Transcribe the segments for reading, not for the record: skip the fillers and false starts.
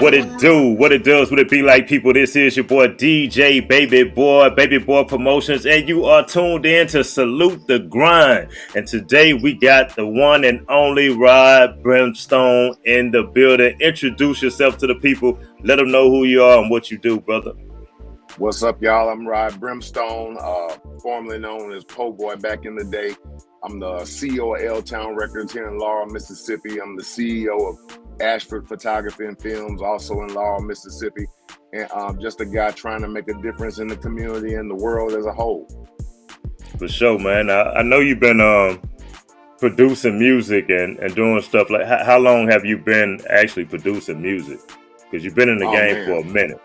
What it do? What it does? What it be like, people? This is your boy DJ Babiboi Promotions, and you are tuned in to Salute the Grind. And today we got the one and only Rod Brimstone in the building. Introduce yourself to the people. Let them know who you are and what you do, brother. What's up, y'all? I'm Rod Brimstone, formerly known as Po Boy back in the day. I'm the CEO of L-Town Records here in Laurel, Mississippi. I'm the CEO of Ashford Photography and Films, also in Laurel, Mississippi. And just a guy trying to make a difference in the community and the world as a whole. For sure, man. I know you've been producing music and doing stuff. Like, how long have you been actually producing music? Because you've been in the game for a minute.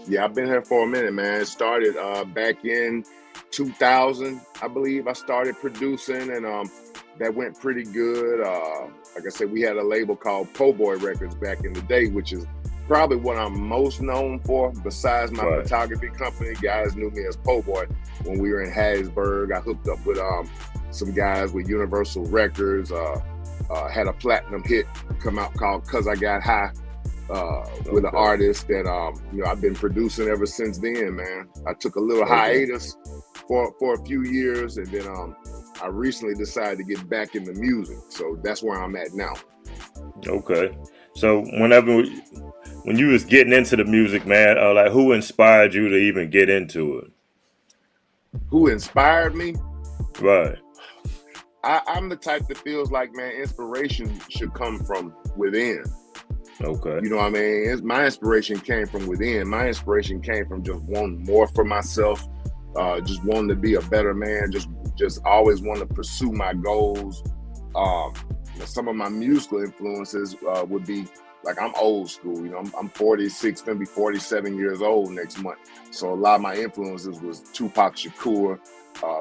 Yeah, I've been here for a minute, man. It started back in 2000, I believe. I started producing, and that went pretty good. Like I said, we had a label called Po Boy Records back in the day, which is probably what I'm most known for. Besides my photography company, guys knew me as Po Boy when we were in Hattiesburg. I hooked up with some guys with Universal Records. Had a platinum hit come out called "Cause I Got High." With an artist that I've been producing ever since then, man. I took a little hiatus for a few years, and then I recently decided to get back into music. So that's where I'm at now. Okay. So when you was getting into the music, man, like, who inspired you to even get into it? Who inspired me? Right. I'm the type that feels like, man, inspiration should come from within. Okay. You know what I mean? My inspiration came from within. My inspiration came from just wanting more for myself, just wanting to be a better man, just always wanting to pursue my goals. Some of my musical influences would be, like, I'm old school. You know, I'm 46, gonna be 47 years old next month. So a lot of my influences was Tupac Shakur,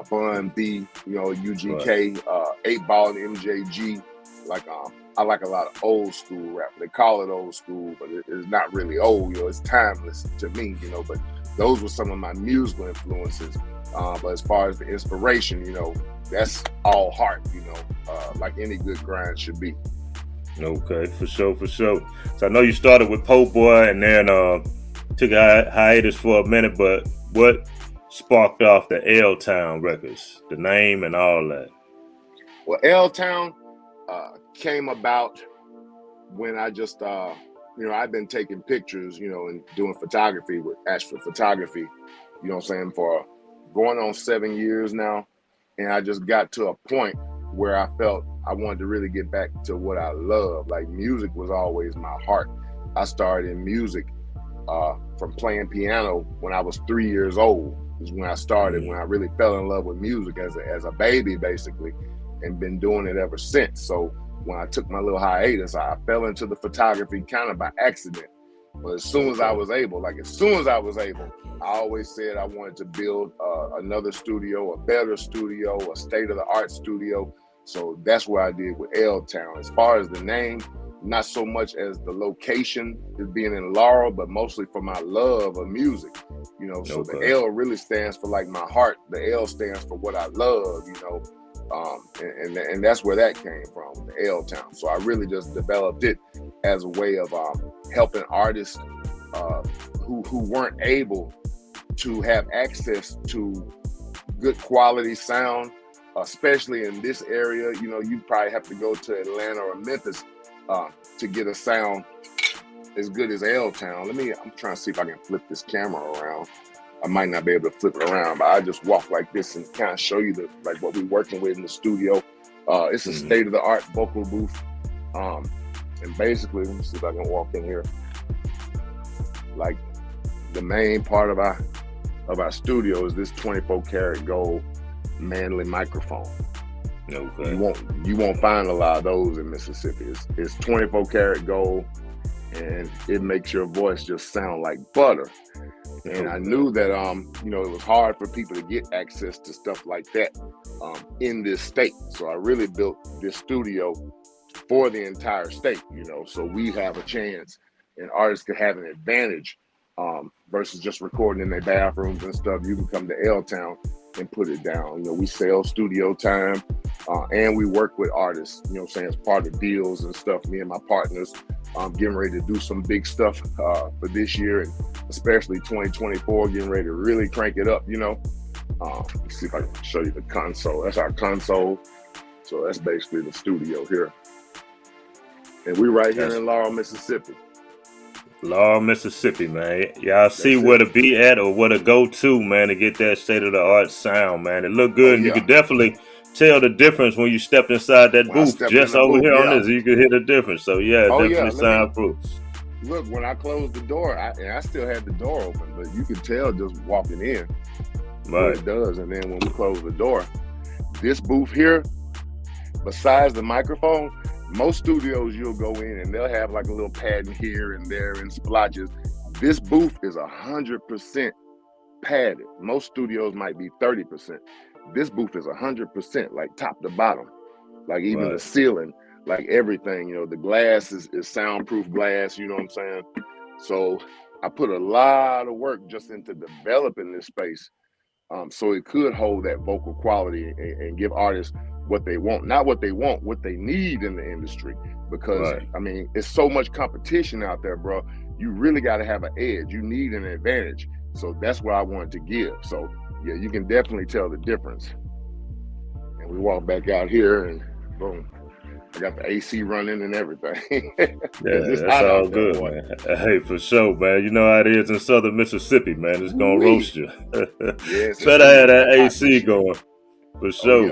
Bun B, UGK, 8 Ball and MJG. I like a lot of old school rap. They call it old school, but it's not really old. It's timeless to me. But those were some of my musical influences. But as far as the inspiration, that's all heart. Like any good grind should be. Okay, for sure. So I know you started with Po Boy and then took a hiatus for a minute. But what sparked off the L-Town Records, the name and all that? Well, L-Town came about when I just, I've been taking pictures, and doing photography with Ashford Photography, for going on 7 years now. And I just got to a point where I felt I wanted to really get back to what I love. Like, music was always my heart. I started in music from playing piano when I was 3 years old. Is when I started, when I really fell in love with music as a baby, basically, and been doing it ever since. So when I took my little hiatus, I fell into the photography kind of by accident. But as soon as I was able, I always said I wanted to build another studio, a better studio, a state-of-the-art studio. So that's what I did with L-Town. As far as the name, not so much as the location is being in Laurel, but mostly for my love of music. So the L really stands for, like, my heart. The L stands for what I love, and that's where that came from, the L-Town. So I really just developed it as a way of helping artists who weren't able to have access to good quality sound, especially in this area. You probably have to go to Atlanta or Memphis to get a sound as good as L-Town. I'm trying to see if I can flip this camera around. I might not be able to flip it around, but I just walk like this and kind of show you what we're working with in the studio. It's a state-of-the-art vocal booth. And basically, let me see if I can walk in here. Like, the main part of our studio is this 24 karat gold Manley microphone. Okay. You won't find a lot of those in Mississippi. It's 24 karat gold, and it makes your voice just sound like butter. And I knew that it was hard for people to get access to stuff like that in this state. So I really built this studio for the entire state, so we have a chance and artists could have an advantage versus just recording in their bathrooms and stuff. You can come to L-Town and put it down. You know, we sell studio time, and we work with artists, you know what I'm saying, as part of deals and stuff. Me and my partners getting ready to do some big stuff for this year, and especially 2024, getting ready to really crank it up, you know. Let's see if I can show you the console. That's our console. So that's basically the studio here. And we right here in Laurel, Mississippi. Laurel, Mississippi, man. Y'all see where to be at or where to go to, man, to get that state-of-the-art sound, man. It look good, and you could definitely tell the difference when you stepped inside that booth. Just over here on this, you could hear the difference. So, yeah, definitely soundproof. Look, when I closed the door, and I still had the door open, but you could tell just walking in what it does. And then when we close the door, this booth here, besides the microphone, most studios you'll go in and they'll have like a little padding here and there and splotches. This booth is 100% padded. Most studios might be 30%. This booth is 100%, like top to bottom, like even the ceiling, like everything. You know, the glass is soundproof glass. You know what I'm saying? So I put a lot of work just into developing this space, so it could hold that vocal quality and give artists what they want, not what they want, what they need in the industry. Because I mean, it's so much competition out there, bro. You really got to have an edge. You need an advantage. So that's what I wanted to give. So yeah, you can definitely tell the difference. And we walk back out here and boom, I got the AC running and everything. That's all good, man. Hey, for sure, man. You know how it is in southern Mississippi, man. It's gonna roast you. Better have that AC going, for sure.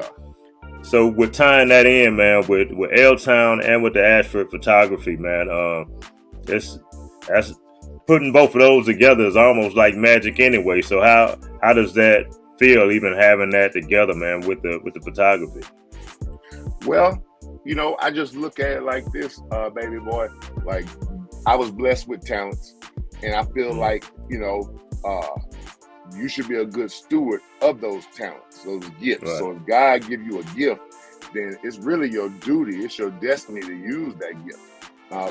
So we're tying that in, man, with L-Town and with the Ashford photography, man. That's putting both of those together is almost like magic anyway. So how does that feel, even having that together, man, with the photography? Well, you know, I just look at it like this, baby boy. Like, I was blessed with talents, and I feel like, you know, you should be a good steward of those talents, those gifts. So if God give you a gift, then it's really your duty, it's your destiny to use that gift.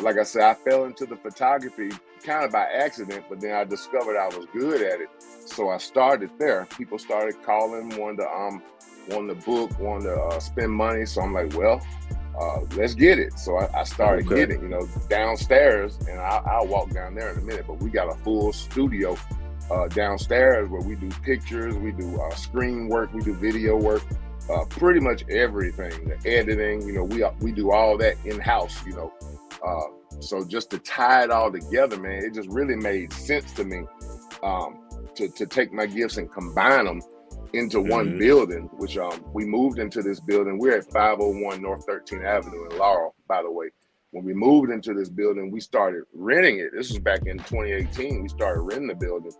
Like I said, I fell into the photography kind of by accident, but then I discovered I was good at it. So I started there. People started calling, wanted to book, wanted to spend money. So I'm like, well, let's get it. So I started getting, you know, downstairs, and I'll walk down there in a minute, but we got a full studio downstairs where we do pictures, we do screen work, we do video work, pretty much everything, the editing, you know, we do all that in-house, you know. So just to tie it all together, man, it just really made sense to me to take my gifts and combine them into one building, which we moved into this building. We're at 501 North 13th Avenue in Laurel, by the way. When we moved into this building, we started renting it. This was back in 2018. We started renting the building.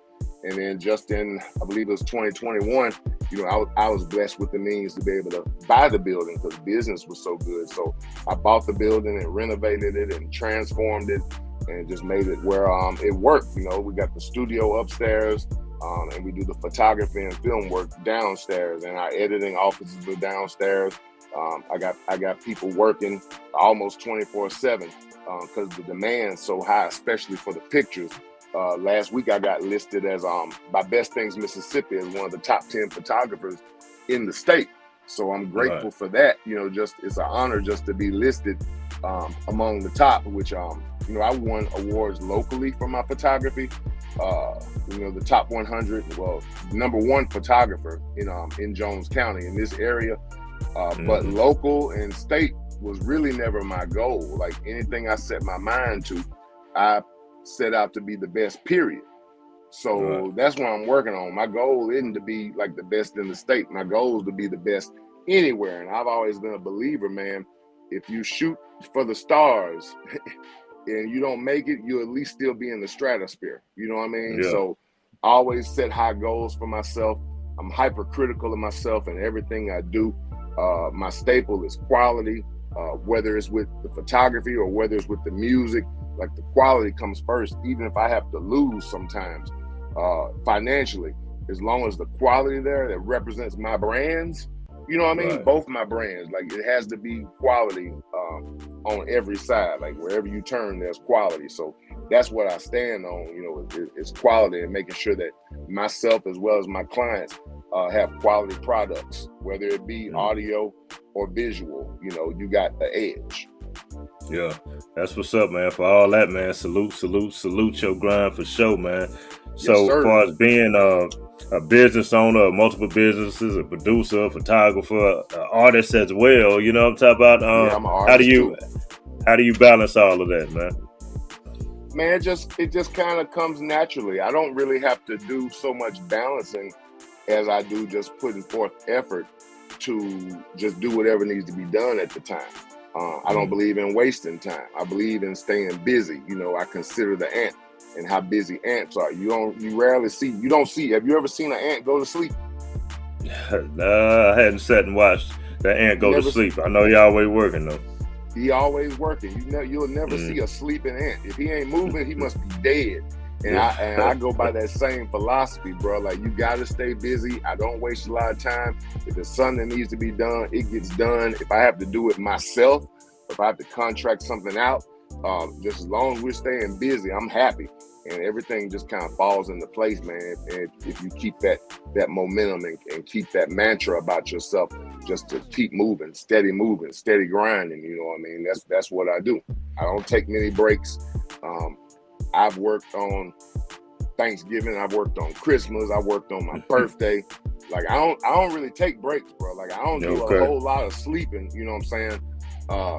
And then just in, I believe it was 2021, you know, I was blessed with the means to be able to buy the building because business was so good. So I bought the building and renovated it and transformed it and just made it where it worked. You know, we got the studio upstairs, and we do the photography and film work downstairs, and our editing offices are downstairs. I got people working almost 24/7 because the demand's so high, especially for the pictures. Last week I got listed as by Best Things Mississippi as one of the top 10 photographers in the state. So I'm grateful for that. You know, just it's an honor just to be listed among the top, which you know, I won awards locally for my photography. You know, the top 100, well, #1 photographer in Jones County in this area. But local and state was really never my goal. Like anything I set my mind to, I set out to be the best, period. So that's what I'm working on. My goal isn't to be like the best in the state. My goal is to be the best anywhere. And I've always been a believer, man, if you shoot for the stars and you don't make it, you at least still be in the stratosphere. You know what I mean? So I always set high goals for myself. I'm hypercritical of myself and everything I do. My staple is quality, whether it's with the photography or whether it's with the music. Like the quality comes first, even if I have to lose sometimes financially, as long as the quality there that represents my brands, you know what I mean? Both my brands, like it has to be quality on every side. Like wherever you turn, there's quality. So that's what I stand on, you know, it's quality and making sure that myself as well as my clients have quality products, whether it be audio or visual. You know, you got the edge. Yeah, that's what's up, man. For all that, man, salute your grind for sure, man. Yes, So, sir. as far as being a business owner of multiple businesses, a producer, a photographer, an artist as well, you know what I'm talking about? Yeah, I'm an artist too. How do you balance all of that, man? Man, it just kind of comes naturally. I don't really have to do so much balancing as I do just putting forth effort to just do whatever needs to be done at the time. I don't believe in wasting time. I believe in staying busy. You know, I consider the ant and how busy ants are. You don't see. Have you ever seen an ant go to sleep? Nah, I hadn't sat and watched that ant go to sleep. I know he always working though. He always working. You'll never see a sleeping ant. If he ain't moving, he must be dead. And I go by that same philosophy, bro. Like, you gotta stay busy. I don't waste a lot of time. If there's something that needs to be done, it gets done. If I have to do it myself, if I have to contract something out, just as long as we're staying busy, I'm happy. And everything just kind of falls into place, man. And if you keep that momentum and keep that mantra about yourself, just to keep moving, steady grinding, you know what I mean? That's what I do. I don't take many breaks. I've worked on Thanksgiving, I've worked on Christmas, I worked on my birthday. Like, I don't really take breaks, bro. Like, I don't do a whole lot of sleeping, you know what I'm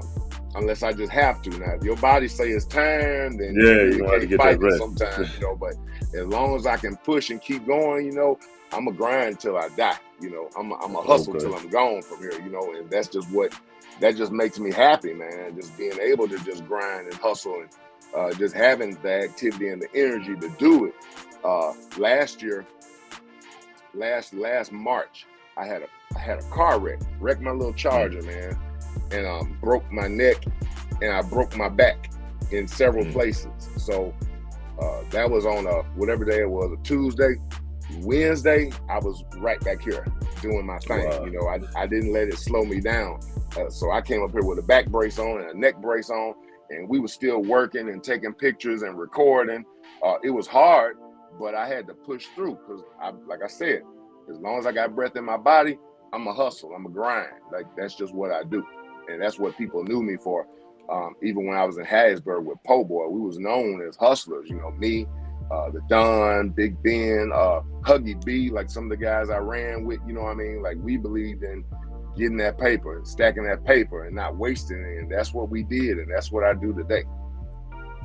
saying? Unless I just have to. Now, if your body say it's time, then you can't fight it sometimes, you know. But as long as I can push and keep going, you know, I'm a grind till I die. You know, I'm a hustle till I'm gone from here, you know, and that just makes me happy, man. Just being able to just grind and hustle and just having the activity and the energy to do it. Last March, I had a car wrecked my little Charger, man, and broke my neck and I broke my back in several places. So that was on whatever day it was, a Tuesday. Wednesday, I was right back here doing my thing. Wow. You know, I didn't let it slow me down. So I came up here with a back brace on and a neck brace on, and we were still working and taking pictures and recording. It was hard, but I had to push through because, like I said, as long as I got breath in my body, I'm a hustle, I'm a grind. Like, that's just what I do. And that's what people knew me for. Even when I was in Hattiesburg with Po Boy, we was known as hustlers. You know, me, the Don, Big Ben, Huggy B, like some of the guys I ran with, you know what I mean? Like, we believed in getting that paper and stacking that paper and not wasting it. And that's what we did. And that's what I do today.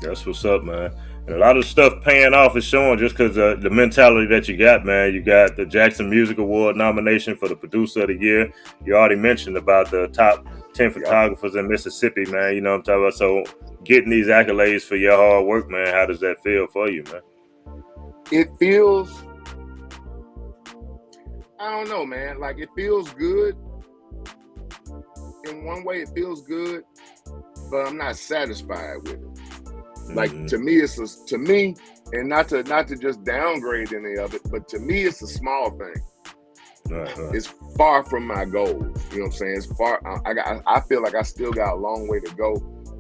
That's what's up, man. And a lot of stuff paying off is showing just because the mentality that you got, man. You got the Jackson Music Award nomination for the Producer of the Year. You already mentioned about the top 10 photographers in Mississippi, man. You know what I'm talking about? So getting these accolades for your hard work, man, how does that feel for you, man? It feels, I don't know, man. Like, it feels good. In one way, it feels good, but I'm not satisfied with it. Like, to me, and not to just downgrade any of it, but to me, it's a small thing. It's far from my goals. You know what I'm saying? It's far. I feel like I still got a long way to go.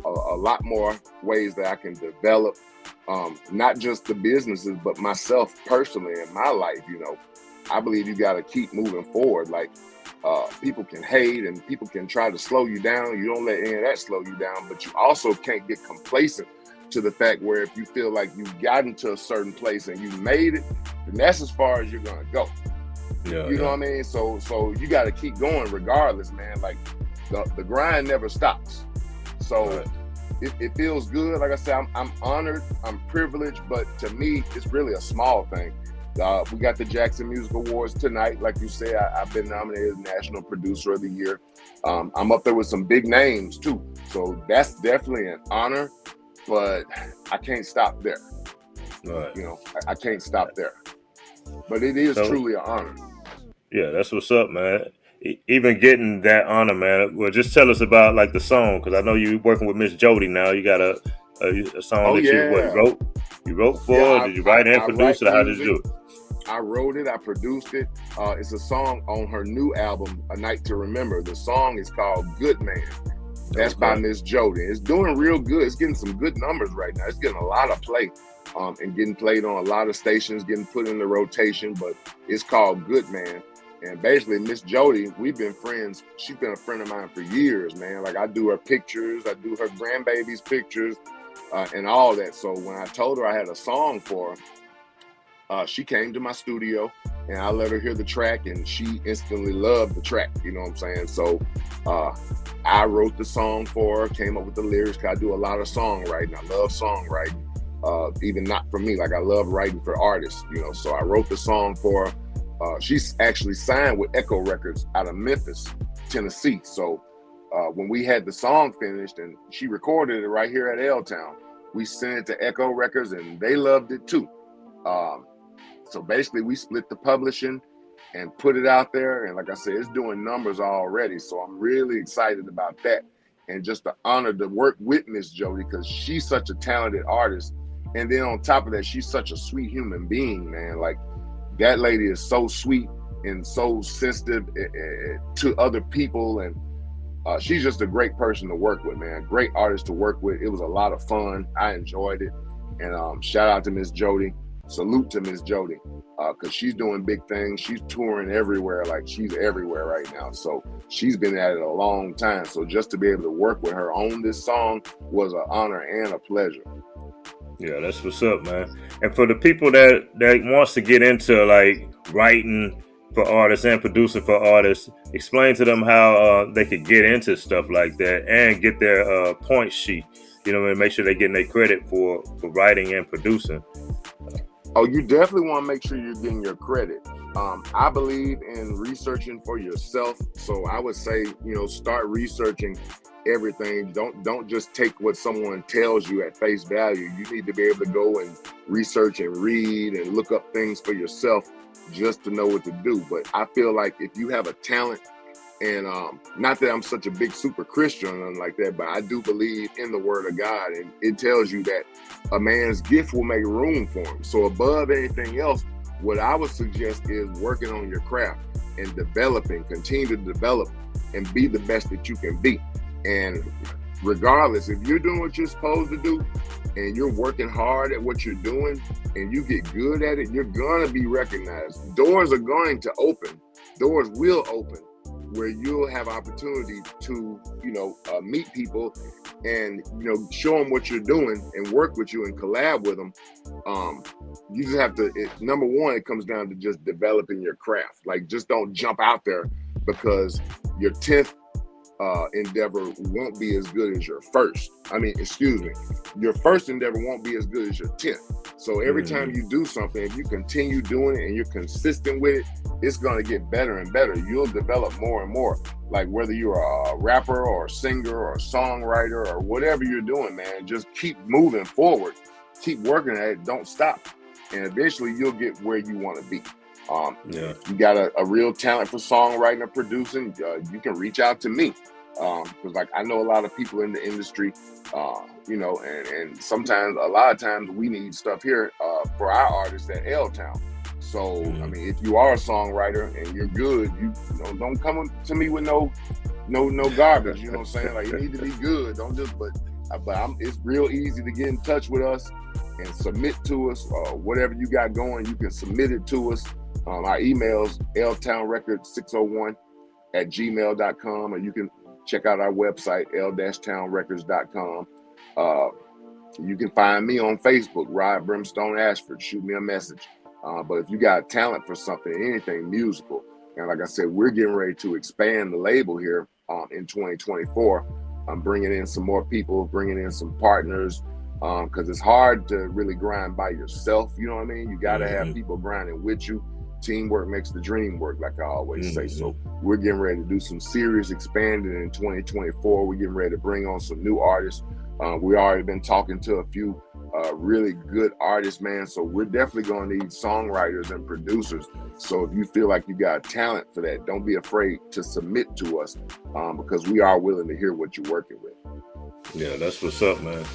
A lot more ways that I can develop, not just the businesses, but myself personally in my life. You know, I believe you got to keep moving forward. Like, people can hate and people can try to slow you down. You don't let any of that slow you down, but you also can't get complacent to the fact where if you feel like you've gotten to a certain place and you made it, then that's as far as you're gonna go. You know what I mean? So you got to keep going regardless, man. Like, the grind never stops. So it feels good. Like I said, I'm honored, I'm privileged, but to me, it's really a small thing. We got the Jackson Music Awards tonight. Like you said, I've been nominated as National Producer of the Year. I'm up there with some big names too. So that's definitely an honor, but I can't stop there. You know, I can't stop there. But it is truly an honor. Yeah, that's what's up, man. Even getting that honor, man. Well, just tell us about, like, the song, because I know you're working with Miss Jody now. You got a song that you wrote for? Yeah, did you write and produce it? How did you do it? I wrote it. I produced it. It's a song on her new album, A Night to Remember. The song is called Good Man. That's by Miss Jody. It's doing real good. It's getting some good numbers right now. It's getting a lot of play, and getting played on a lot of stations, getting put in the rotation. But it's called Good Man. And basically, Miss Jody, we've been friends. She's been a friend of mine for years, man. Like I do her pictures, I do her grandbaby's pictures, and all that. So when I told her I had a song for her, she came to my studio and I let her hear the track, and she instantly loved the track. You know what I'm saying? So I wrote the song for her, came up with the lyrics. 'Cause I do a lot of songwriting. I love songwriting. Even not for me, like I love writing for artists, you know. So I wrote the song for her. She's actually signed with Echo Records out of Memphis, Tennessee. So when we had the song finished and she recorded it right here at L-Town, we sent it to Echo Records and they loved it too. So basically we split the publishing and put it out there. And like I said, it's doing numbers already. So I'm really excited about that. And just the honor to work with Miss Jody, because she's such a talented artist. And then on top of that, she's such a sweet human being, man. Like, that lady is so sweet and so sensitive to other people. And she's just a great person to work with, man. Great artist to work with. It was a lot of fun. I enjoyed it. And shout out to Miss Jody. Salute to Miss Jody, because she's doing big things. She's touring everywhere. Like, she's everywhere right now. So she's been at it a long time. So just to be able to work with her on this song was an honor and a pleasure. Yeah, that's what's up, man. And for the people that wants to get into like writing for artists and producing for artists, explain to them how they could get into stuff like that and get their point sheet. You know, and make sure they're getting their credit for writing and producing. Oh, you definitely want to make sure you're getting your credit. I believe in researching for yourself. So I would say, you know, start researching everything. Don't just take what someone tells you at face value. You need to be able to go and research and read and look up things for yourself just to know what to do. But I feel like if you have a talent, and not that I'm such a big super Christian or nothing like that, but I do believe in the word of God, and it tells you that a man's gift will make room for him. So above anything else, what I would suggest is working on your craft and developing, continue to develop and be the best that you can be. And regardless, if you're doing what you're supposed to do and you're working hard at what you're doing and you get good at it, you're gonna be recognized. Doors are going to open. Doors will open where you'll have opportunity to, you know, meet people and, you know, show them what you're doing and work with you and collab with them. You just have to, number one, it comes down to just developing your craft. Like, just don't jump out there, because your 10th endeavor won't be as good as your first. Your first endeavor won't be as good as your 10th. So every time you do something, if you continue doing it and you're consistent with it, it's going to get better and better. You'll develop more and more. Like, whether you're a rapper or a singer or a songwriter or whatever you're doing, man, just keep moving forward. Keep working at it. Don't stop. And eventually you'll get where you want to be. You got a real talent for songwriting or producing, you can reach out to me. Because like, I know a lot of people in the industry, you know, and sometimes, a lot of times we need stuff here for our artists at L-Town. So, I mean, if you are a songwriter and you're good, you know, don't come to me with no garbage. You know what I'm saying? Like, you need to be good. Don't just, but it's real easy to get in touch with us and submit to us. Whatever you got going, you can submit it to us. Our email's ltownrecords601@gmail.com, or you can check out our website, l-townrecords.com. You can find me on Facebook, Rod Brimstone Ashford. Shoot me a message. But if you got talent for something, anything musical, and like I said, we're getting ready to expand the label here in 2024. I'm bringing in some more people, bringing in some partners, because it's hard to really grind by yourself. You know what I mean? You got to have people grinding with you. Teamwork makes the dream work, like I always say. So we're getting ready to do some serious expanding in 2024. We're getting ready to bring on some new artists. We already been talking to a few really good artists, man. So we're definitely going to need songwriters and producers. So if you feel like you got talent for that, don't be afraid to submit to us, because we are willing to hear what you're working with. Yeah, that's what's up, man.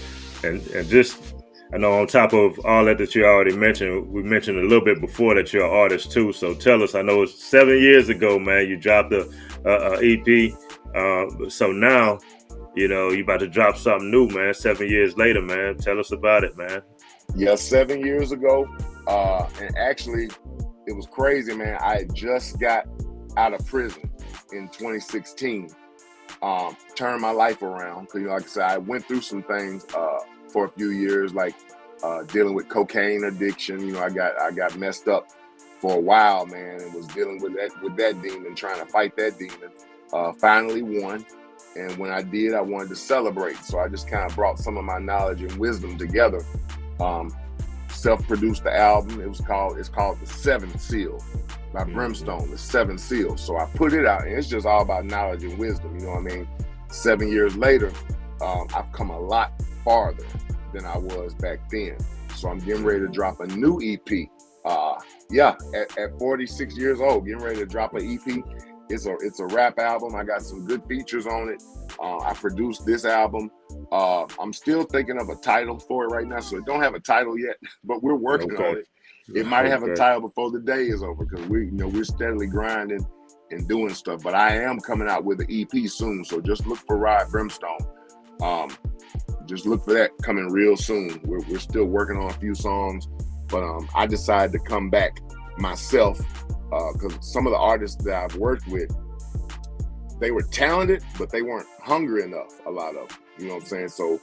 And just, I know on top of all that you already mentioned, we mentioned a little bit before that you're an artist too. So tell us, I know it's 7 years ago, man, you dropped a EP. So now, you know, you about to drop something new, man. 7 years later, man. Tell us about it, man. Yeah, 7 years ago. And actually, it was crazy, man. I just got out of prison in 2016, turned my life around. Cause like I said, I went through some things for a few years, like dealing with cocaine addiction. I got messed up for a while, man, and was dealing with that demon, trying to fight that demon. Finally won, and when I did, I wanted to celebrate. So I just kind of brought some of my knowledge and wisdom together. Self-produced the album. It's called The Seventh Seal by Brimstone, The Seventh Seal. So I put it out, and it's just all about knowledge and wisdom. You know what I mean? 7 years later, I've come a lot farther than I was back then. So I'm getting ready to drop a new EP. At 46 years old, getting ready to drop an EP. It's a rap album. I got some good features on it. I produced this album. I'm still thinking of a title for it right now, so it don't have a title yet, but we're working on it. It might have a title before the day is over, because we're steadily grinding and doing stuff. But I am coming out with an EP soon, so just look for Rod Brimstone. Just look for that coming real soon. We're still working on a few songs, but I decided to come back myself because some of the artists that I've worked with, they were talented, but they weren't hungry enough, a lot of them. You know what I'm saying? So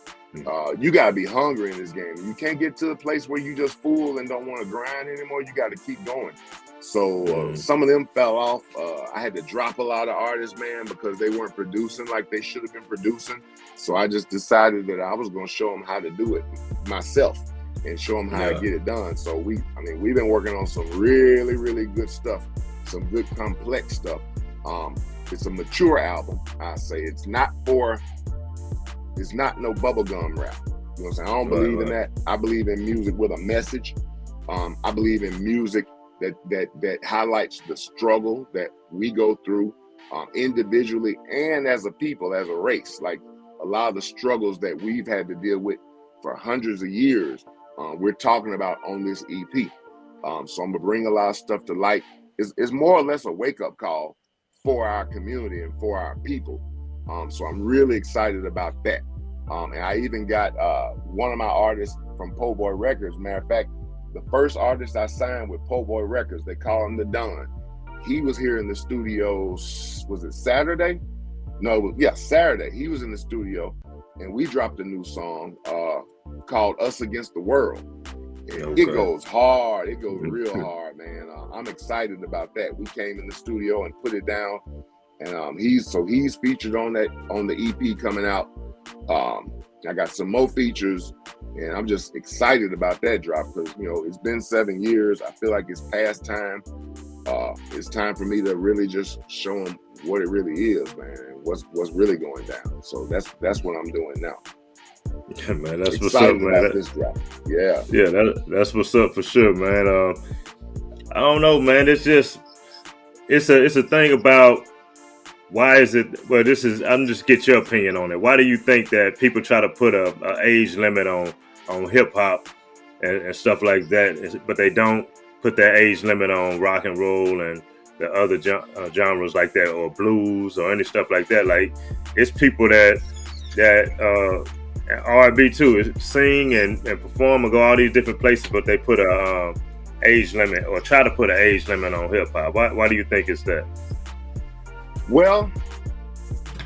you got to be hungry in this game. You can't get to a place where you just fool and don't want to grind anymore. You got to keep going. So some of them fell off. I had to drop a lot of artists, man, because they weren't producing like they should have been producing. So I just decided that I was going to show them how to do it myself and show them how to get it done. So we've been working on some really, really good stuff, some good complex stuff. It's a mature album, I say. It's not no bubblegum rap. You know what I'm saying? I don't believe in that. I believe in music with a message. I believe in music that highlights the struggle that we go through individually and as a people, as a race. Like a lot of the struggles that we've had to deal with for hundreds of years, we're talking about on this EP. So I'm gonna bring a lot of stuff to light. It's more or less a wake-up call for our community and for our people. So I'm really excited about that. And I even got one of my artists from Po' Boy Records. Matter of fact, the first artist I signed with Po' Boy Records, they call him the Don. He was here in the studio, was it Saturday? No, Saturday. He was in the studio, and we dropped a new song called Us Against the World. And it goes hard. It goes real hard, man. I'm excited about that. We came in the studio and put it down, and he's featured on the EP coming out. I got some more features, and I'm just excited about that drop because it's been 7 years. I feel like it's past time. It's time for me to really just show them what it really is, man, and what's really going down. So that's what I'm doing now. Yeah, man, that's what's up, man. This drop. That's what's up for sure, man. I don't know, man. It's a thing about why is it? Well, I'm just get your opinion on it. Why do you think that people try to put a age limit on hip hop and stuff like that, but they don't put that age limit on rock and roll and the other genres like that, or blues or any stuff like that? Like, it's people that R&B too, sing and perform and go all these different places, but they put a age limit or try to put an age limit on hip hop. Why do you think it's that? Well,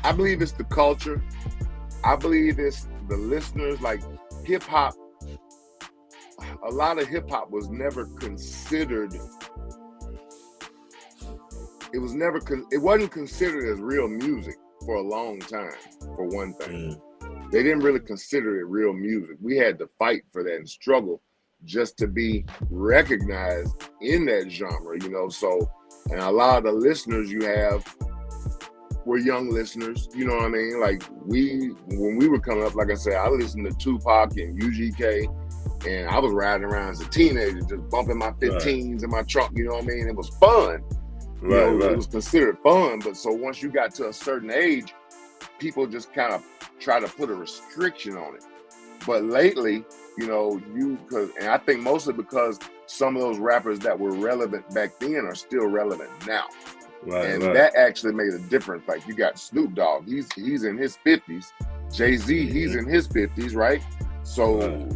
I believe it's the culture. I believe it's the listeners. Like hip hop, a lot of hip hop was never considered. It wasn't considered as real music for a long time. For one thing, they didn't really consider it real music. We had to fight for that and struggle just to be recognized in that genre, So, and a lot of the listeners you have were young listeners, you know what I mean? Like when we were coming up, like I said, I listened to Tupac and UGK, and I was riding around as a teenager, just bumping my 15s in my trunk, you know what I mean? It was fun. It was considered fun, but so once you got to a certain age, people just kind of try to put a restriction on it. But lately, and I think mostly because some of those rappers that were relevant back then are still relevant now. That actually made a difference. Like you got Snoop Dogg, he's in his 50s. Jay-Z, he's in his 50s, right? So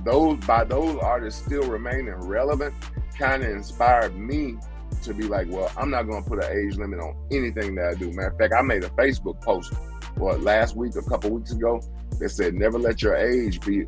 those artists still remaining relevant kind of inspired me to be like, well, I'm not going to put an age limit on anything that I do. Matter of fact, I made a Facebook post last week, a couple weeks ago, that said never let your age be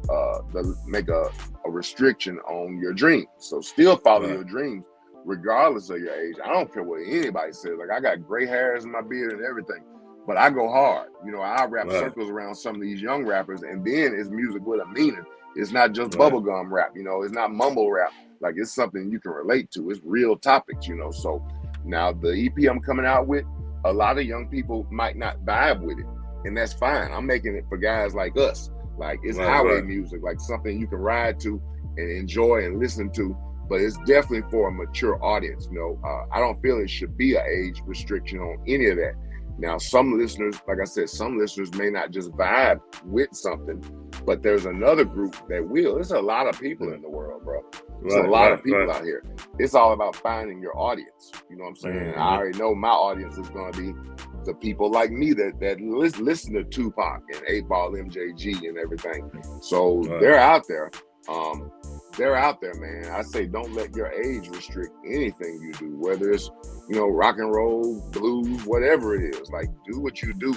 make a restriction on your dreams. So still follow your dreams regardless of your age. I don't care what anybody says. Like, I got gray hairs in my beard and everything, but I go hard. You know, I wrap circles around some of these young rappers, and then it's music with a meaning. It's not just bubblegum rap, you know, it's not mumble rap. Like, it's something you can relate to. It's real topics, you know. So now the EP I'm coming out with, a lot of young people might not vibe with it, and that's fine. I'm making it for guys like us. Like, it's highway music, like something you can ride to and enjoy and listen to, but it's definitely for a mature audience. You know, I don't feel it should be an age restriction on any of that. Now, some listeners, like I said, some listeners may not just vibe with something, but there's another group that will. There's a lot of people in the world, bro. There's a lot of people out here. It's all about finding your audience. You know what I'm saying? I already know my audience is going to be the people like me that listen to Tupac and 8 Ball MJG and everything. So they're out there. They're out there, man. I say don't let your age restrict anything you do, whether it's, you know, rock and roll, blues, whatever it is. Like, do what you do.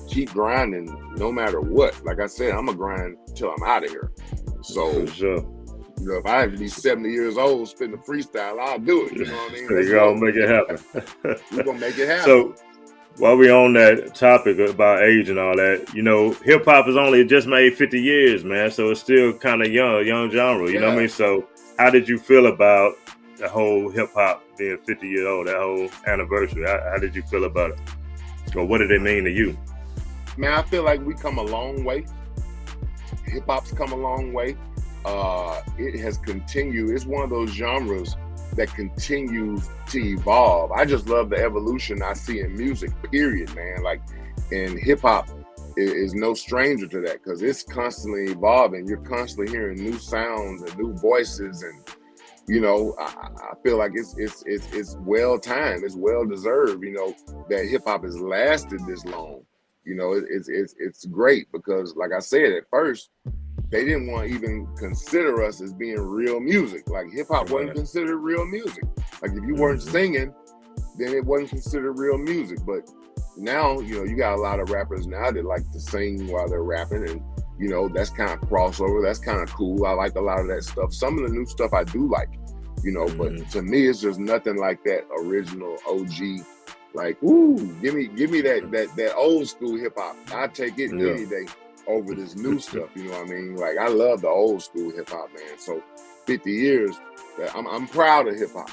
Keep grinding no matter what. Like I said, I'm going to grind till I'm out of here. So, you know, if I have to be 70 years old spitting a freestyle, I'll do it. You know what I mean? We're going to make it happen. We're going to make it happen. So, while we on that topic about age and all that, you know, hip hop is only just made 50 years, man. So it's still kind of young genre. You know what I mean? So how did you feel about the whole hip hop being 50 years old, that whole anniversary? How did you feel about it? Or what did it mean to you? Man, I feel like we come a long way. Hip hop's come a long way. It has continued. It's one of those genres that continues to evolve. I just love the evolution I see in music, period, man. Like, and hip hop is no stranger to that, because it's constantly evolving. You're constantly hearing new sounds and new voices, and you know, I feel like it's well timed, it's well deserved. You know, that hip hop has lasted this long. You know, it's great, because, like I said, at first, they didn't want to even consider us as being real music. Like, hip hop wasn't considered real music. Like, if you weren't singing, then it wasn't considered real music. But now, you know, you got a lot of rappers now that like to sing while they're rapping, and you know, that's kind of crossover. That's kind of cool. I like a lot of that stuff. Some of the new stuff I do like, you know, but to me, it's just nothing like that original OG. Like, ooh, give me that old school hip hop. I take it any day over this new stuff, you know what I mean? Like, I love the old school hip hop, man. So 50 years, I'm proud of hip hop.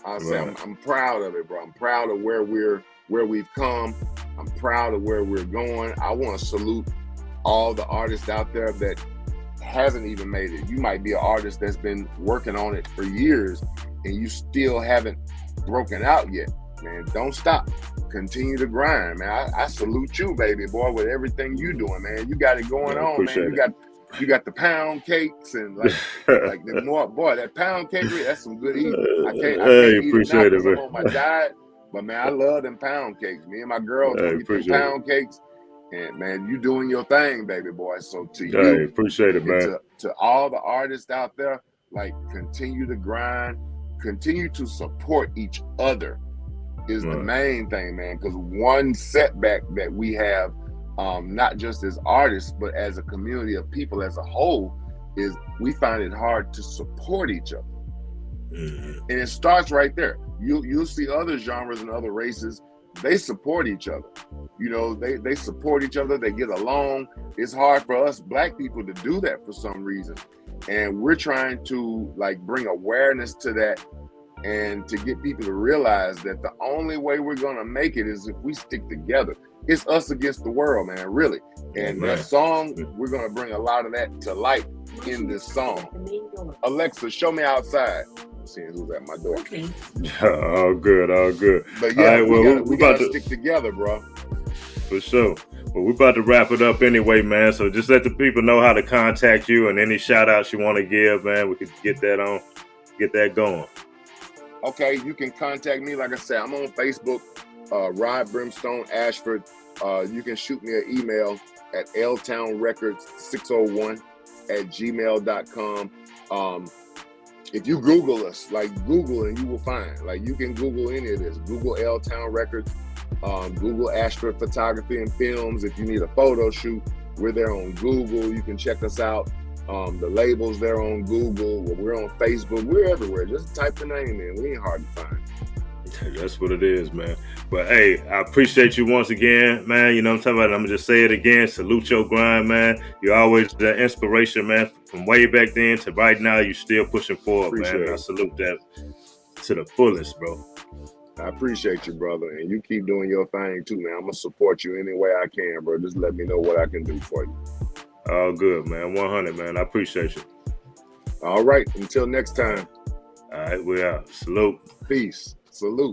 I say I'm proud of it, bro. I'm proud of where we've come. I'm proud of where we're going. I want to salute all the artists out there that hasn't even made it. You might be an artist that's been working on it for years and you still haven't broken out yet. Man, don't stop. Continue to grind, man. I salute you, baby boy, with everything you doing, man. You got it going on, man. You got the pound cakes and like the more, boy, that pound cake, that's some good eating. I can't eat it now because I'm on my diet, but man, I love them pound cakes. Me and my girl eat them pound cakes, and man, you doing your thing, baby boy. So to you, appreciate it, man. To all the artists out there, like, continue to grind, continue to support each other. Is the main thing, man, because one setback that we have, not just as artists, but as a community of people as a whole, is we find it hard to support each other. And it starts right there. You'll see other genres and other races, they support each other. You know, they support each other, they get along. It's hard for us Black people to do that for some reason. And we're trying to, like, bring awareness to that, and to get people to realize that the only way we're going to make it is if we stick together. It's us against the world, man, really. And that song, we're going to bring a lot of that to light in this song. Alexa, show me outside. I'm seeing who's at my door. Okay. All good. But yeah, we got to stick together, bro. For sure. Well, we're about to wrap it up anyway, man. So just let the people know how to contact you, and any shout outs you want to give, man. We could get that going. Okay, you can contact me. Like I said, I'm on Facebook, Rod Brimstone Ashford. You can shoot me an email at ltownrecords601@gmail.com. if you Google us, like Google, and you will find, like you can Google any of this. Google L-Town Records, Google Astro Photography and Films. If you need a photo shoot, we're there on Google. You can check us out. The labels there on Google. We're on Facebook. We're everywhere. Just type the name in. We ain't hard to find. That's what it is, man. But hey, I appreciate you once again, man. You know what I'm talking about? I'm gonna just say it again. Salute your grind, man. You're always the inspiration, man. From way back then to right now, you're still pushing forward, Appreciate man. it. I salute that to the fullest, bro. I appreciate you, brother. And you keep doing your thing too, man. I'm gonna support you any way I can, bro. Just let me know what I can do for you. All good, man. 100, man. I appreciate you. All right. Until next time. All right, we out. Salute. Peace. Salute.